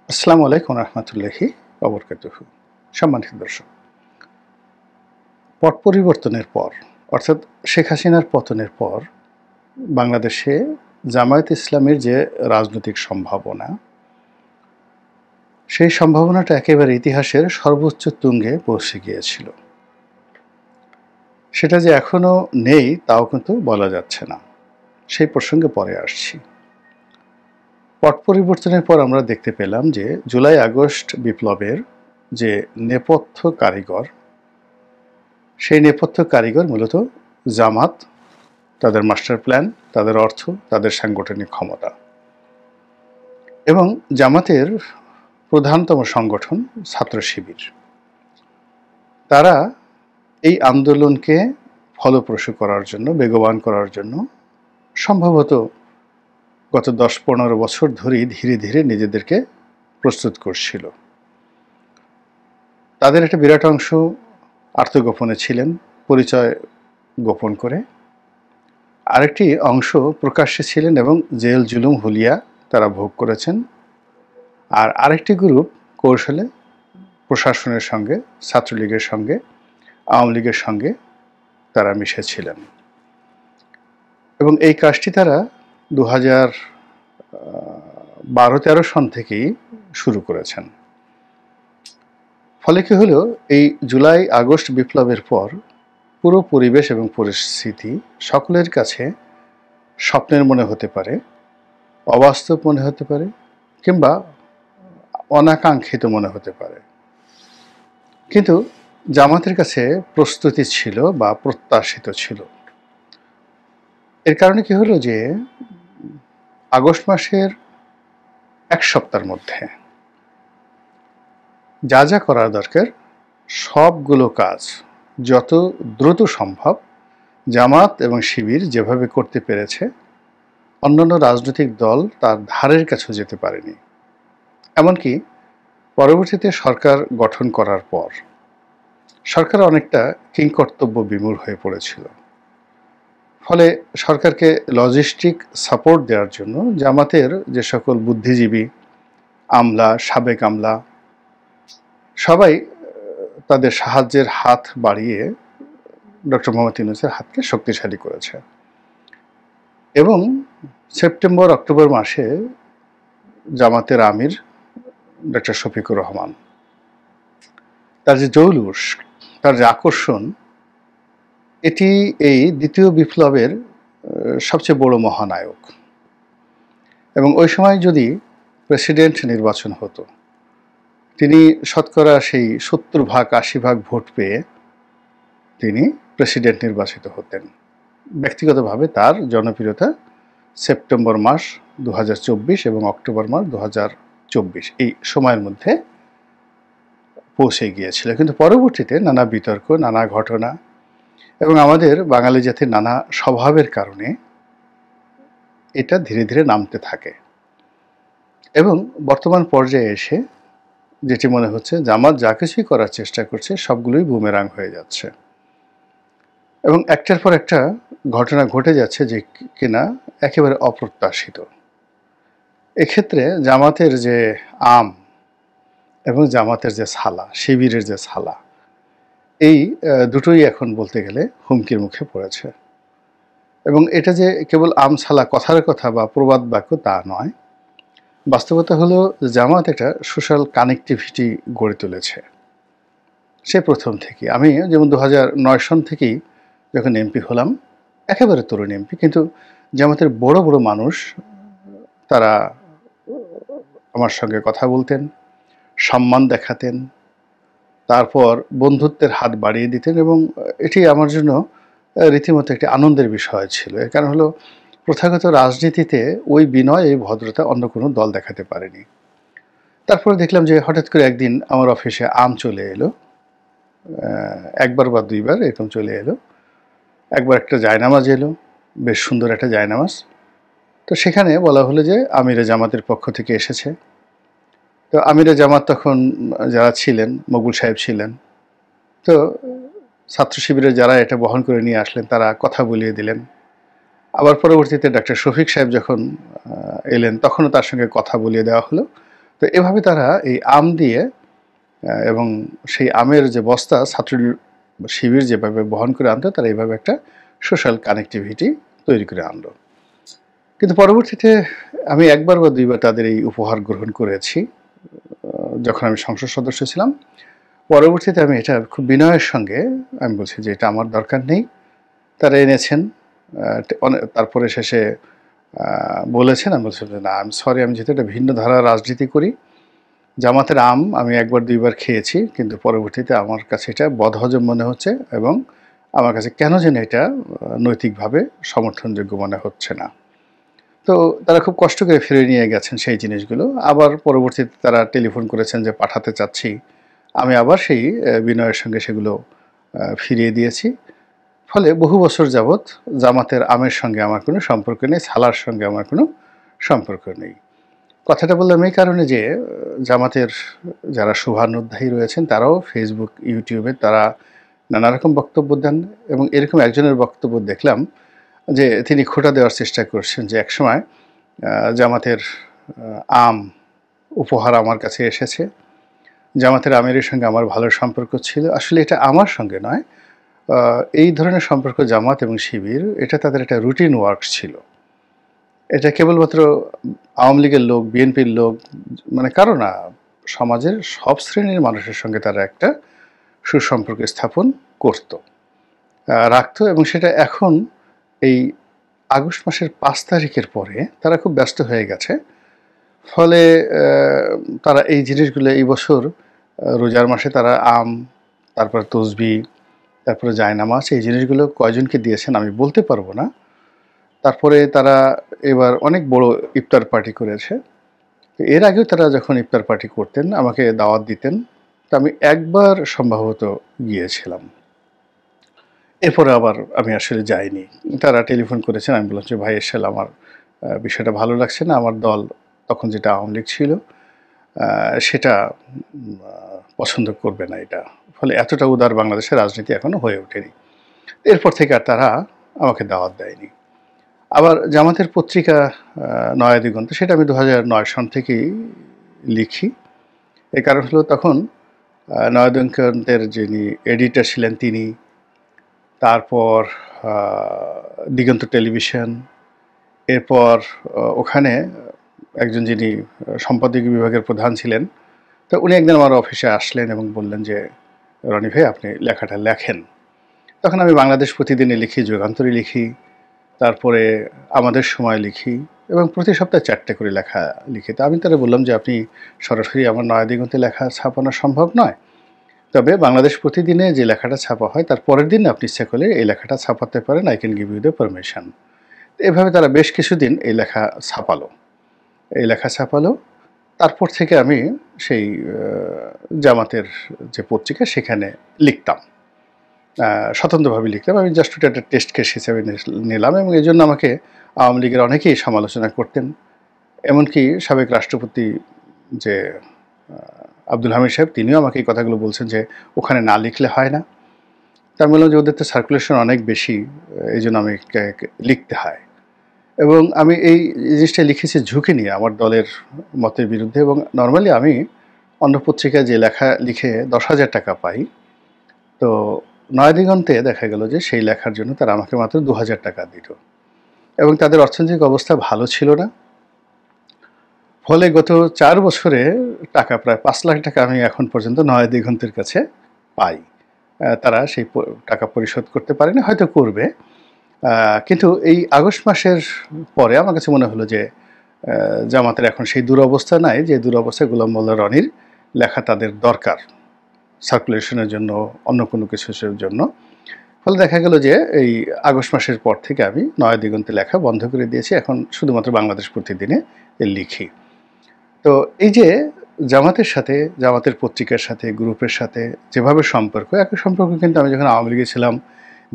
আসসালামু আলাইকুম রহমতুল্লাহি ওবরকাতুহু। সম্মানিত দর্শক, পট পরিবর্তনের পর অর্থাৎ শেখ হাসিনার পতনের পর বাংলাদেশে জামায়াত ইসলামের যে রাজনৈতিক সম্ভাবনা, সেই সম্ভাবনাটা একেবারে ইতিহাসের সর্বোচ্চ তুঙ্গে পৌঁছে গিয়েছিল। সেটা যে এখনও নেই তাও কিন্তু বলা যাচ্ছে না। সেই প্রসঙ্গে পরে আসছি। পট পরিবর্তনের পর আমরা দেখতে পেলাম যে জুলাই আগস্ট বিপ্লবের যে নেপথ্য কারিগর, সেই নেপথ্য কারিগর মূলত জামাত, তাদের মাস্টার প্ল্যান, তাদের অর্থ, তাদের সাংগঠনিক ক্ষমতা। এবং জামাতের প্রধানতম সংগঠন ছাত্র শিবির। তারা এই আন্দোলনকে ফলপ্রসূ করার জন্য, বেগবান করার জন্য সম্ভবত গত 10-15 বছর ধরেই ধীরে ধীরে নিজেদেরকে প্রস্তুত করছিল। তাদের একটা বিরাট অংশ আত্মগোপনে ছিলেন, পরিচয় গোপন করে। আরেকটি অংশ প্রকাশ্যে ছিলেন এবং জেল জুলুম হুলিয়া তারা ভোগ করেছেন। আর আরেকটি গ্রুপ কৌশলে প্রশাসনের সঙ্গে, ছাত্রলীগের সঙ্গে, আওয়ামী লীগের সঙ্গে তারা মিশেছিলেন। এবং এই কাজটি তারা 2012-13 সন থেকেই শুরু করেছেন। ফলে কি হলো, এই জুলাই আগস্ট বিপ্লবের পর পুরো পরিবেশ এবং পরিস্থিতি সকলের কাছে স্বপ্নের মনে হতে পারে, অবাস্তব মনে হতে পারে, কিংবা অনাকাঙ্ক্ষিত মনে হতে পারে। কিন্তু জামাতের কাছে প্রস্তুতি ছিল বা প্রত্যাশিত ছিল। এর কারণে কি হলো যে আগস্ট মাসের 1 সপ্তাহের মধ্যে যা যা করার দরকার সবগুলো কাজ যত দ্রুত সম্ভব জামাত এবং শিবির যেভাবে করতে পেরেছে, অন্যান্য রাজনৈতিক দল তার ধারের কাছেও যেতে পারেনি। এমনকি পরবর্তীতে সরকার গঠন করার পর সরকার অনেকটা কিংকর্তব্য বিমূঢ় হয়ে পড়েছিল। ফলে সরকারকে লজিস্টিক সাপোর্ট দেওয়ার জন্য জামাতের যে সকল বুদ্ধিজীবী, আমলা, সাবেক আমলা সবাই তাদের সাহায্যের হাত বাড়িয়ে ডক্টর মোহাম্মদ ইউনূসের হাতকে শক্তিশালী করেছে। এবং সেপ্টেম্বর-অক্টোবর মাসে জামাতের আমির ডক্টর শফিকুর রহমান, তার যে জৌলুস, তার যে আকর্ষণ, এটি এই দ্বিতীয় বিপ্লবের সবচেয়ে বড় মহানায়ক। এবং ওই সময় যদি প্রেসিডেন্ট নির্বাচন হতো, তিনি শতকরা সেই 70-80 ভাগ ভোট পেয়ে তিনি প্রেসিডেন্ট নির্বাচিত হতেন। ব্যক্তিগতভাবে তার জনপ্রিয়তা সেপ্টেম্বর মাস 2024 এবং অক্টোবর মাস 2024 এই সময়ের মধ্যে পৌঁছে গিয়েছিল। কিন্তু পরবর্তীতে নানা বিতর্ক, নানা ঘটনা এবং আমাদের বাঙালি জাতির নানা স্বভাবের কারণে এটা ধীরে ধীরে নামতে থাকে। এবং বর্তমান পর্যায়ে এসে যেটি মনে হচ্ছে, জামাত যা কিছুই করার চেষ্টা করছে সবগুলোই বুমেরাং হয়ে যাচ্ছে। এবং একটার পর একটা ঘটনা ঘটে যাচ্ছে যে কিনা একেবারে অপ্রত্যাশিত। এক্ষেত্রে জামাতের যে আম এবং জামাতের যে ছালা, শিবিরের যে ছালা, এই দুটোই এখন বলতে গেলে হুমকির মুখে পড়েছে। এবং এটা যে কেবল আম ছালা কথার কথা বা প্রবাদ বাক্য তা নয়, বাস্তবতা হলো জামাত একটা সোশ্যাল কানেকটিভিটি গড়ে তুলেছে সে প্রথম থেকে। আমি যেমন 2009 সন থেকেই যখন এমপি হলাম, একেবারে তরুণ এমপি, কিন্তু জামাতের বড় বড় মানুষ তারা আমার সঙ্গে কথা বলতেন, সম্মান দেখাতেন, তারপর বন্ধুত্বের হাত বাড়িয়ে দিতেন। এবং এটি আমার জন্য রীতিমতো একটি আনন্দের বিষয় ছিল। এর কারণ হলো, প্রথাগত রাজনীতিতে ওই বিনয়, এই ভদ্রতা অন্য কোনো দল দেখাতে পারেনি। তারপরে দেখলাম যে হঠাৎ করে একদিন আমার অফিসে আম চলে এলো, একবার বা দুইবার এরকম চলে এলো। একবার একটা জায়নামাজ এলো, বেশ সুন্দর একটা জায়নামাজ। তো সেখানে বলা হলো যে আমিরে জামাতের পক্ষ থেকে এসেছে। তো আমিরে জামাত তখন যারা ছিলেন, মকবুল সাহেব ছিলেন। তো ছাত্র শিবিরের যারা এটা বহন করে নিয়ে আসলেন তারা কথা বলিয়ে দিলেন। আবার পরবর্তীতে ডক্টর শফিক সাহেব যখন এলেন তখনও তার সঙ্গে কথা বলিয়ে দেওয়া হলো। তো এভাবে তারা এই আম দিয়ে এবং সেই আমের যে বস্তা ছাত্র শিবির যেভাবে বহন করে আনতো, তারা এইভাবে একটা সোশ্যাল কানেক্টিভিটি তৈরি করে আনলো। কিন্তু পরবর্তীতে আমি একবার বা দুইবার তাদের এই উপহার গ্রহণ করেছি যখন আমি সংসদ সদস্য ছিলাম। পরবর্তীতে আমি এটা খুব বিনয়ের সঙ্গে আমি বলছি যে এটা আমার দরকার নেই। তারা এনেছেন, তারপরে শেষে বলেছেন, আমি বলছিলাম যে না, আমি সরি, আমি যেহেতু একটা ভিন্ন ধারার রাজনীতি করি, জামাতের আম আমি একবার দুইবার খেয়েছি, কিন্তু পরবর্তীতে আমার কাছে এটা বদহজম মনে হচ্ছে এবং আমার কাছে কেন যেন এটা নৈতিকভাবে সমর্থনযোগ্য মনে হচ্ছে না। তো তারা খুব কষ্ট করে ফিরে নিয়ে গেছেন সেই জিনিসগুলো। আবার পরবর্তীতে তারা টেলিফোন করেছেন যে পাঠাতে চাচ্ছি। আমি আবার সেই বিনয়ের সঙ্গে সেগুলো ফিরিয়ে দিয়েছি। ফলে বহু বছর যাবৎ জামাতের আমের সঙ্গে আমার কোনো সম্পর্ক নেই, ছালার সঙ্গে আমার কোনো সম্পর্ক নেই। কথাটা বললাম এই কারণে যে জামাতের যারা শুভানুধ্যায়ী রয়েছেন তারাও ফেসবুক, ইউটিউবে তারা নানা রকম বক্তব্য দেন এবং এরকম একজনের বক্তব্য দেখলাম যে তিনি খোঁটা দেওয়ার চেষ্টা করছেন যে একসময় জামাতের আম উপহার আমার কাছে এসেছে, জামাতের আমিরের সঙ্গে আমার ভালো সম্পর্ক ছিল। আসলে এটা আমার সঙ্গে নয়, এই ধরনের সম্পর্ক জামাত এবং শিবির এটা তাদের একটা রুটিন ওয়ার্ক ছিল। এটা কেবলমাত্র আওয়ামী লীগের লোক, বিএনপির লোক মানে কারো না, সমাজের সব শ্রেণীর মানুষের সঙ্গে তারা একটা সুসম্পর্ক স্থাপন করত, রাখতো। এবং সেটা এখন এই আগস্ট মাসের 5 তারিখের পরে তারা খুব ব্যস্ত হয়ে গেছে। ফলে তারা এই জিনিসগুলো এই বছর রোজার মাসে তারা আম, তারপর তসবিহ, তারপরে জায়নামাজ, এই জিনিসগুলো কয়জনকে দিয়েছেন আমি বলতে পারবো না। তারপরে তারা এবার অনেক বড় ইফতার পার্টি করেছে। এর আগেও তারা যখন ইফতার পার্টি করতেন আমাকে দাওয়াত দিতেন, তো আমি একবার সম্ভবত গিয়েছিলাম, এরপরে আবার আমি আসলে যাইনি। তারা টেলিফোন করেছেন, আমি বললাম যে ভাই এসেল আমার বিষয়টা ভালো লাগছে না, আমার দল তখন যেটা আওয়ামী লীগ ছিল সেটা পছন্দ করবে না এটা। ফলে এতটা উদার বাংলাদেশের রাজনীতি এখনও হয়ে ওঠেনি। এরপর থেকে আর তারা আমাকে দাওয়াত দেয়নি। আবার জামাতের পত্রিকা নয়া দিগন্ত, সেটা আমি 2009 সন থেকেই লিখি। এর কারণ হলো তখন নয়া দিগন্তের যিনি এডিটর ছিলেন তিনি, তারপর দিগন্ত টেলিভিশন, এরপর ওখানে একজন যিনি সম্পাদকীয় বিভাগের প্রধান ছিলেন, তো উনি একদিন আমার অফিসে আসলেন এবং বললেন যে রনি ভাই আপনি লেখাটা লেখেন। তখন আমি বাংলাদেশ প্রতিদিনে লিখি, যুগান্তরে লিখি, তারপরে আমাদের সময় লিখি এবং প্রতি সপ্তাহে 4টে করে লেখা লিখি। তো আমি তারা বললাম যে আপনি সরাসরি আমার নয়া দিগন্তে লেখা ছাপানো সম্ভব নয়, তবে বাংলাদেশ প্রতিদিনে যে লেখাটা ছাপা হয় তার পরের দিন আপনি ইচ্ছা করলে এই লেখাটা ছাপাতে পারেন, I can give you the permission. এভাবে তারা বেশ কিছুদিন এই লেখা ছাপালো। তারপর থেকে আমি সেই জামাতের যে পত্রিকা সেখানে লিখতাম, স্বতন্ত্রভাবে লিখতাম। আমি জাস্ট ওটা একটা টেস্ট কেস হিসেবে নিলাম এবং এই জন্য আমাকে আওয়ামী লীগের অনেকেই সমালোচনা করতেন। এমনকি সাবেক রাষ্ট্রপতি যে আব্দুল হামিদ সাহেব, তিনিও আমাকে এই কথাগুলো বলছেন যে ওখানে না লিখলে হয় না। তার বললাম যে ওদের তো সার্কুলেশন অনেক বেশি, এই জন্য আমি লিখতে হয়। এবং আমি এই জিনিসটা লিখেছি ঝুঁকি নিয়ে আমার দলের মতের বিরুদ্ধে। এবং নর্মালি আমি অন্য পত্রিকায় যে লেখা লিখে 10,000 টাকা পাই, তো নয়া দিগন্তে দেখা গেল যে সেই লেখার জন্য তারা আমাকে মাত্র 2,000 টাকা দিল এবং তাদের অর্থনৈতিক অবস্থা ভালো ছিল না। ফলে গত 4 বছরে টাকা প্রায় 5 লাখ টাকা আমি এখন পর্যন্ত নয়া দিগন্তের কাছে পাই। তারা সেই টাকা পরিশোধ করতে পারেনি, হয়তো করবে। কিন্তু এই আগস্ট মাসের পরে আমার কাছে মনে হলো যে জামাতের এখন সেই দুরবস্থা নাই যে দুরবস্থায় গোলাম মোল্লা রনির লেখা তাদের দরকার সার্কুলেশনের জন্য, অন্য কোনো কিছুর জন্য। ফলে দেখা গেল যে এই আগস্ট মাসের পর থেকে আমি নয়া দিগন্তে লেখা বন্ধ করে দিয়েছি, এখন শুধুমাত্র বাংলাদেশ প্রতিদিনে লিখি। তো এই যে জামাতের সাথে, জামাতের পত্রিকার সাথে, গ্রুপের সাথে যেভাবে সম্পর্ক, একই সম্পর্ক কিন্তু আমি যখন আওয়ামী লীগে ছিলাম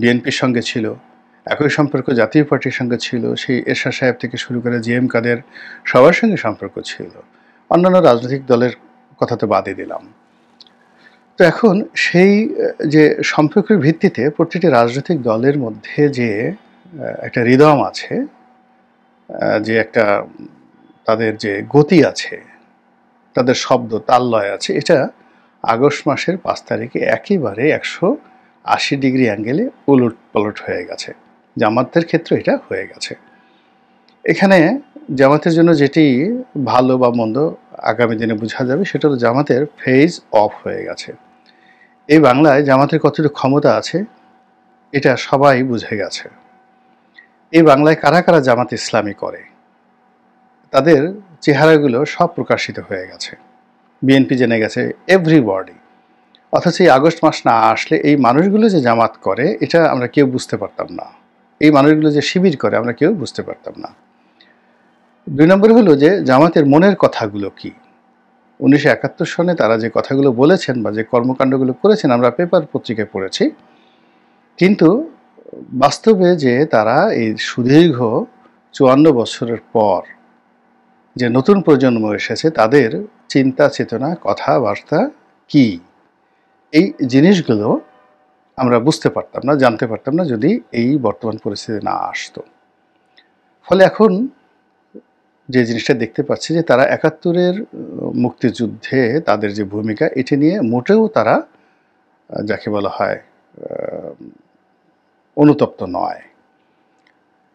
বিএনপির সঙ্গে ছিল, একই সম্পর্ক জাতীয় পার্টির সঙ্গে ছিল, সেই এরশাদ সাহেব থেকে শুরু করে জিএম কাদের সবার সঙ্গে সম্পর্ক ছিল। অন্যান্য রাজনৈতিক দলের কথা তো বাদই দিলাম। তো এখন সেই যে সম্পর্কের ভিত্তিতে প্রতিটি রাজনৈতিক দলের মধ্যে যে একটা হৃদয় আছে, যে একটা তাদের যে গতি আছে, তাদের শব্দ তাল লয় আছে, এটা আগস্ট মাসের 5 তারিখে একেবারে 180 ডিগ্রি অ্যাঙ্গেলে উলট পালট হয়ে গেছে। জামাতের ক্ষেত্রে এটা হয়ে গেছে। এখানে জামাতের জন্য যেটি ভালো বা মন্দ আগামী দিনে বোঝা যাবে, সেটা হলো জামাতের ফেজ অফ হয়ে গেছে। এই বাংলায় জামাতের কতটুকু ক্ষমতা আছে এটা সবাই বুঝে গেছে। এই বাংলায় কারা কারা জামাত ইসলামী করে তাদের চেহারাগুলো সব প্রকাশিত হয়ে গেছে, বিএনপি জেনে গেছে, এভরিবডি। অথচ এই আগস্ট মাস না আসলে এই মানুষগুলো যে জামাত করে এটা আমরা কেউ বুঝতে পারতাম না, এই মানুষগুলো যে শিবির করে আমরা কেউ বুঝতে পারতাম না। 2 নম্বর হলো যে জামাতের মনের কথাগুলো কি। 1971 সনে তারা যে কথাগুলো বলেছেন বা যে কর্মকাণ্ডগুলো করেছেন আমরা পেপার পত্রিকায় পড়েছি, কিন্তু বাস্তবে যে তারা এই সুদীর্ঘ 54 বছরের পর যে নতুন প্রজন্ম এসেছে তাদের চিন্তা চেতনা কথাবার্তা কি, এই জিনিসগুলো আমরা বুঝতে পারতাম না, জানতে পারতাম না যদি এই বর্তমান পরিস্থিতি না আসতো। ফলে এখন যে জিনিসটা দেখতে পাচ্ছি যে তারা 71-এর মুক্তিযুদ্ধে তাদের যে ভূমিকা এটি নিয়ে মোটেও তারা যাকে বলা হয় অনুতপ্ত নয়।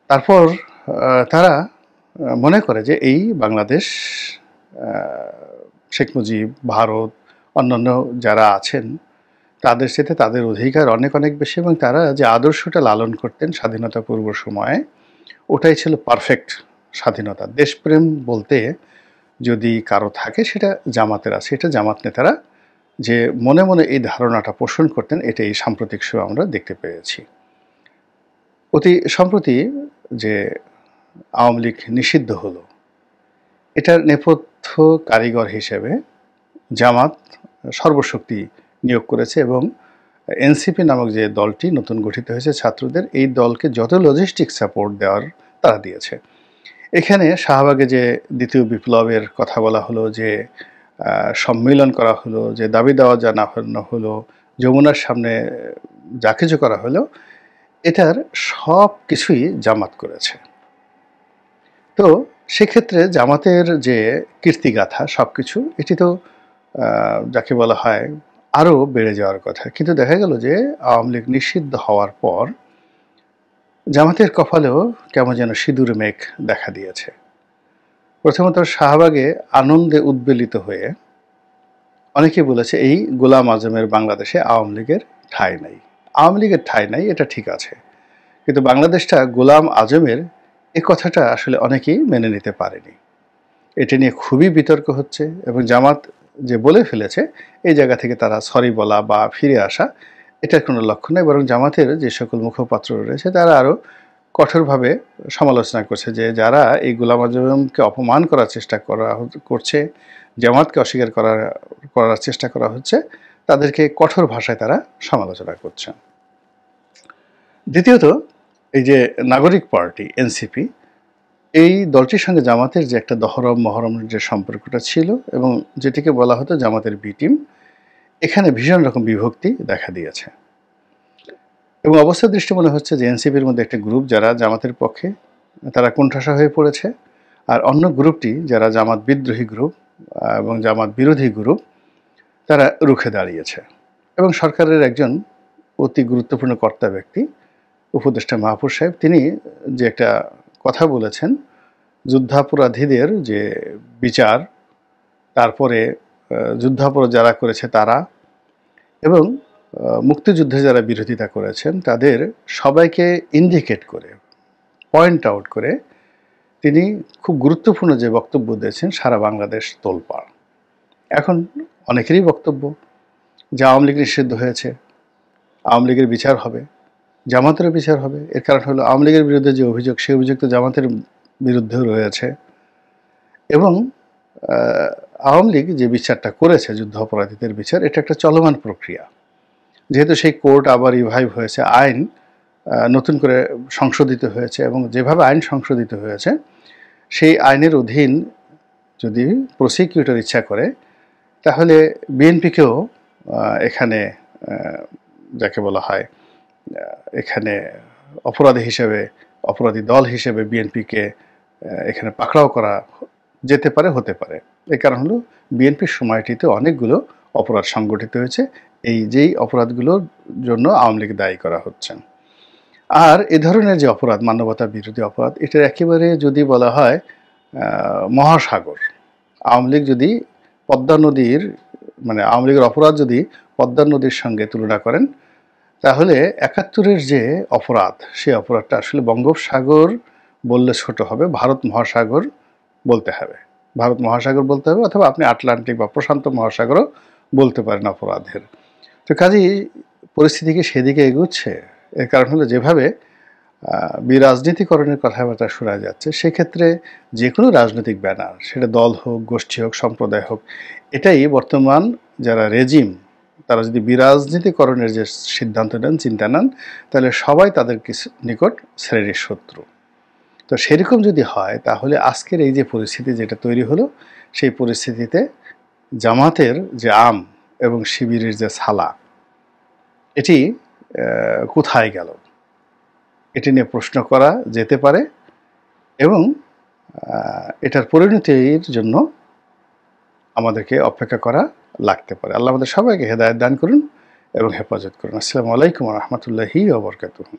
তারপর তারা মনে করে যে এই বাংলাদেশ, শেখ মুজিব, ভারত, অন্যান্য যারা আছেন তাদের সাথে তাদের অধিকার অনেক অনেক বেশি, এবং তারা যে আদর্শটা লালন করতেন স্বাধীনতা পূর্ব সময়ে ওটাই ছিল পারফেক্ট স্বাধীনতা। দেশপ্রেম বলতে যদি কারো থাকে সেটা জামাতের আছে। এটা জামাত নেতারা যে মনে মনে এই ধারণাটা পোষণ করতেন এটা এই সাম্প্রতিক সময়ে আমরা দেখতে পেয়েছি। অতি সম্প্রতি যে আওয়ামী লীগ নিষিদ্ধ হলো এটার নেপথ্য কারিগর হিসেবে জামাত সর্বশক্তি নিয়োগ করেছে, এবং এনসিপি নামক যে দলটি নতুন গঠিত হয়েছে ছাত্রদের, এই দলকে যত লজিস্টিক সাপোর্ট দেওয়ার তারা দিয়েছে। এখানে শাহবাগে যে দ্বিতীয় বিপ্লবের কথা বলা হলো, যে সম্মেলন করা হলো, যে দাবি দেওয়া জানানো হলো, যমুনার সামনে যা কিছু করা হলো, এটার সব কিছুই জামাত করেছে। তো সেক্ষেত্রে জামাতের যে কীর্তিগাথা সব কিছু এটি তো যাকে বলা হয় আরও বেড়ে যাওয়ার কথা। কিন্তু দেখা গেল যে আওয়ামী লীগ নিষিদ্ধ হওয়ার পর জামাতের কপালেও কেমন যেন সিঁদুর মেঘ দেখা দিয়েছে। প্রথমত শাহবাগে আনন্দে উদ্বেলিত হয়ে অনেকে বলেছে এই গোলাম আজমের বাংলাদেশে আওয়ামী লীগের ঠাঁই নাই। আওয়ামী লীগের ঠাঁই নাই এটা ঠিক আছে, কিন্তু বাংলাদেশটা গোলাম আজমের এ কথাটা আসলে অনেকেই মেনে নিতে পারেনি। এটা নিয়ে খুবই বিতর্ক হচ্ছে, এবং জামাত যে বলে ফেলেছে এই জায়গা থেকে তারা সরি বলা বা ফিরে আসা এটার কোনো লক্ষ্য নেই, বরং জামাতের যে সকল মুখপাত্র রয়েছে তারা আরও কঠোরভাবে সমালোচনা করছে যে যারা এই গোলাম আজমকে অপমান করার চেষ্টা করছে, জামাতকে অস্বীকার করার চেষ্টা করা হচ্ছে, তাদেরকে কঠোর ভাষায় তারা সমালোচনা করছেন। দ্বিতীয়ত এই যে নাগরিক পার্টি এনসিপি, এই দলটির সঙ্গে জামাতের যে একটা দহরম মহরমের যে সম্পর্কটা ছিল এবং যেটিকে বলা হতো জামাতের বি টিম, এখানে ভীষণ রকম বিভক্তি দেখা দিয়েছে। এবং অবস্থার দৃষ্টি মনে হচ্ছে যে এনসিপির মধ্যে একটা গ্রুপ যারা জামাতের পক্ষে তারা কোণঠাসা হয়ে পড়েছে, আর অন্য গ্রুপটি যারা জামাত বিদ্রোহী গ্রুপ এবং জামাত বিরোধী গ্রুপ তারা রুখে দাঁড়িয়েছে। এবং সরকারের একজন অতি গুরুত্বপূর্ণ কর্তা ব্যক্তি উপদেষ্টা মাহফুজ সাহেব, তিনি যে একটা কথা বলেছেন যুদ্ধাপরাধীদের যে বিচার, তারপরে যুদ্ধাপরাধ যারা করেছে তারা, এবং মুক্তিযুদ্ধে যারা বিরোধিতা করেছেন তাদের সবাইকে ইন্ডিকেট করে, পয়েন্ট আউট করে তিনি খুব গুরুত্বপূর্ণ যে বক্তব্য দিয়েছেন, সারা বাংলাদেশ তোলপাড়। এখন অনেকেরই বক্তব্য যে আওয়ামী লীগ নিষিদ্ধ হয়েছে, আওয়ামী লীগের বিচার হবে, জামাতেরও বিচার হবে। এর কারণ হলো আওয়ামী লীগের বিরুদ্ধে যে অভিযোগ, সেই অভিযোগ তো জামাতের বিরুদ্ধেও রয়েছে, এবং আওয়ামী লীগ যে বিচারটা করেছে যুদ্ধ অপরাধীদের বিচার, এটা একটা চলমান প্রক্রিয়া। যেহেতু সেই কোর্ট আবার রিভাইভ হয়েছে, আইন নতুন করে সংশোধিত হয়েছে, এবং যেভাবে আইন সংশোধিত হয়েছে সেই আইনের অধীন যদি প্রসিকিউটর ইচ্ছা করে তাহলে বিএনপিকেও এখানে যাকে বলা হয় এখানে অপরাধী দল হিসেবে বিএনপিকে এখানে পাকড়াও করা যেতে পারে, হতে পারে। এর কারণ হলো বিএনপির সময়টিতে অনেকগুলো অপরাধ সংগঠিত হয়েছে, এই যেই অপরাধগুলোর জন্য আওয়ামী লীগ দায়ী করা হচ্ছে। আর এ ধরনের যে অপরাধ, মানবতা বিরোধী অপরাধ, এটার একেবারে যদি বলা হয় মহাসাগর। আওয়ামী লীগ যদি পদ্মা নদীর, মানে আওয়ামী লীগের অপরাধ যদি পদ্মা নদীর সঙ্গে তুলনা করেন, তাহলে ৭১-এর যে অপরাধ, সেই অপরাধটা আসলে বঙ্গোপসাগর বললে ছোট হবে, ভারত মহাসাগর বলতে হবে। ভারত মহাসাগর বলতে হবে, অথবা আপনি আটলান্টিক বা প্রশান্ত মহাসাগরও বলতে পারেন অপরাধের। তো কাজেই পরিস্থিতি কি সেদিকে এগুচ্ছে? এর কারণ হলো যেভাবে বিরাজনীতিকরণের কথাবার্তা শোনা যাচ্ছে, সেক্ষেত্রে যে কোনো রাজনৈতিক ব্যানার, সেটা দল হোক, গোষ্ঠী হোক, সম্প্রদায় হোক, এটাই বর্তমান যারা রেজিম, তারা যদি বিরাজনীতিকরণের যে সিদ্ধান্ত নেন, চিন্তা নেন, তাহলে সবাই তাদের নিকট শ্রেণীর শত্রু। তো সেরকম যদি হয়, তাহলে আজকের এই যে পরিস্থিতি যেটা তৈরি হলো, সেই পরিস্থিতিতে জামাতের যে আম এবং শিবিরের যে ছালা, এটি কোথায় গেল, এটি নিয়ে প্রশ্ন করা যেতে পারে, এবং এটার পরিণতির জন্য আমাদেরকে অপেক্ষা করা লাগতে পারে। আল্লাহ আমাদের সবাইকে হেদায়েত দান করুন এবং হেফাজত করুন। আসসালামু আলাইকুম ওয়া রাহমাতুল্লাহি ওয়া বারাকাতুহু।